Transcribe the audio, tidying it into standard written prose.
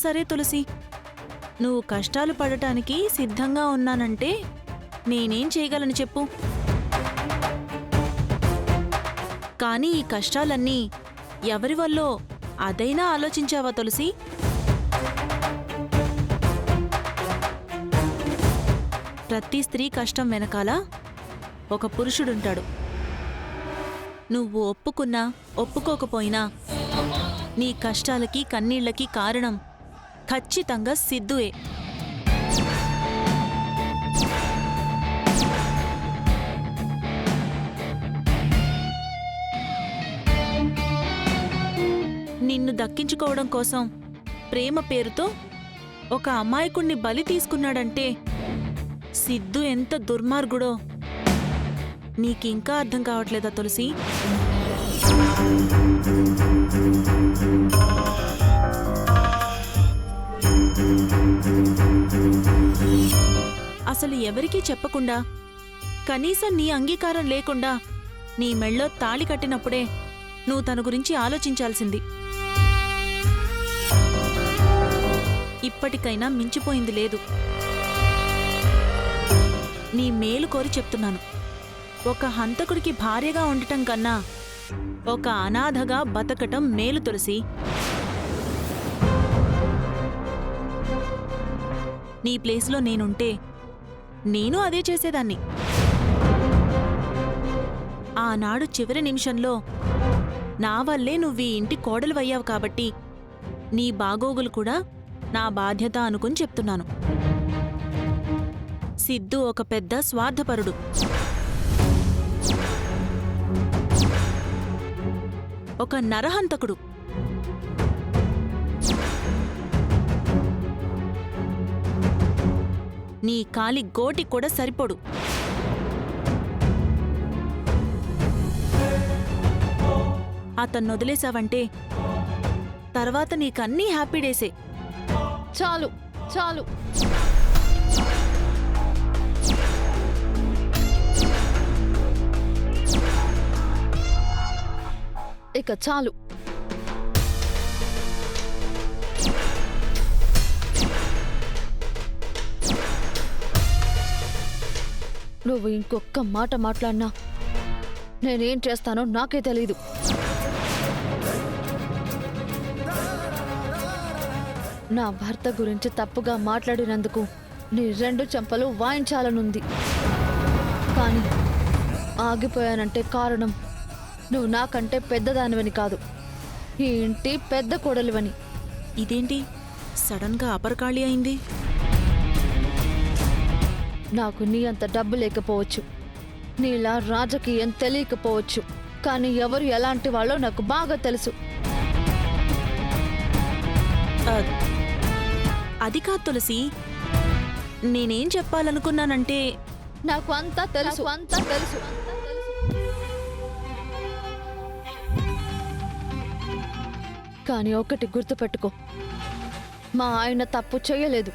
సరే తులసి, నువ్వు కష్టాలు పడటానికి సిద్ధంగా ఉన్నానంటే నేనేం చేయగలను చెప్పు. కానీ ఈ కష్టాలన్నీ ఎవరి వల్లో అదైనా ఆలోచించావా తులసి? ప్రతి స్త్రీ కష్టం వెనకాల ఒక పురుషుడుంటాడు. నువ్వు ఒప్పుకున్నా ఒప్పుకోకపోయినా నీ కష్టాలకి కన్నీళ్లకి కారణం ఖచ్చితంగా సిద్ధుయే. నిన్ను దక్కించుకోవడం కోసం ప్రేమ పేరుతో ఒక అమాయకుణ్ణి బలి తీసుకున్నాడంటే సిద్ధు ఎంత దుర్మార్గుడో నీకింకా అర్థం కావట్లేదా తులసి? అసలు ఎవరికీ చెప్పకుండా, కనీసం నీ అంగీకారం లేకుండా నీ మెళ్ళో తాళి కట్టినప్పుడే నువ్వు తన గురించి ఆలోచించాల్సింది. ఇప్పటికైనా మించిపోయింది లేదు. నీ మేలు కోరి చెప్తున్నాను. ఒక హంతకుడికి భార్యగా ఉండటం కన్నా ఒక అనాథగా బతకటం మేలు తులసి. నీ ప్లేస్లో నేనుంటే నేను అదే చేసేదాన్ని. ఆనాడు చివరి నిమిషంలో నా వల్లే నువ్వు ఈ ఇంటి కోడలువయ్యావు కాబట్టి నీ బాగోగులు కూడా నా బాధ్యత అనుకుని చెప్తున్నాను. సిద్ధు ఒక పెద్ద స్వార్థపరుడు. ఒక నరహంతకుడు. నీ కాలి గోటి కూడా సరిపోడు. అతన్ని వదిలేశావంటే తర్వాత నీకన్నీ హ్యాపీ డేసే. చాలు చాలు, ఇక చాలు. నువ్వు ఇంకొక్క మాట మాట్లాడినా నేనేం చేస్తానో నాకే తెలీదు. నా భర్త గురించి తప్పుగా మాట్లాడినందుకు నీ 2 చెంపలు వాయించాలనుంది. కానీ ఆగిపోయానంటే కారణం నువ్వు నాకంటే పెద్దదానివని కాదు, ఈ ఇంటి పెద్ద కోడలివని. ఇదేంటి సడన్గా అపరకాళి అయింది? నాకు నీ అంత డబ్బు లేకపోవచ్చు, నీలా రాజకీయం తెలియకపోవచ్చు, కానీ ఎవరు ఎలాంటి వాళ్ళో నాకు బాగా తెలుసు. అది కాదు తులసి, నేనేం చెప్పాలనుకున్నానంటే నాకు అంతా తెలుసు, అంతా తెలుసు. కానీ ఒకటి గుర్తుపెట్టుకో, మా ఆయన తప్పు చేయలేదు.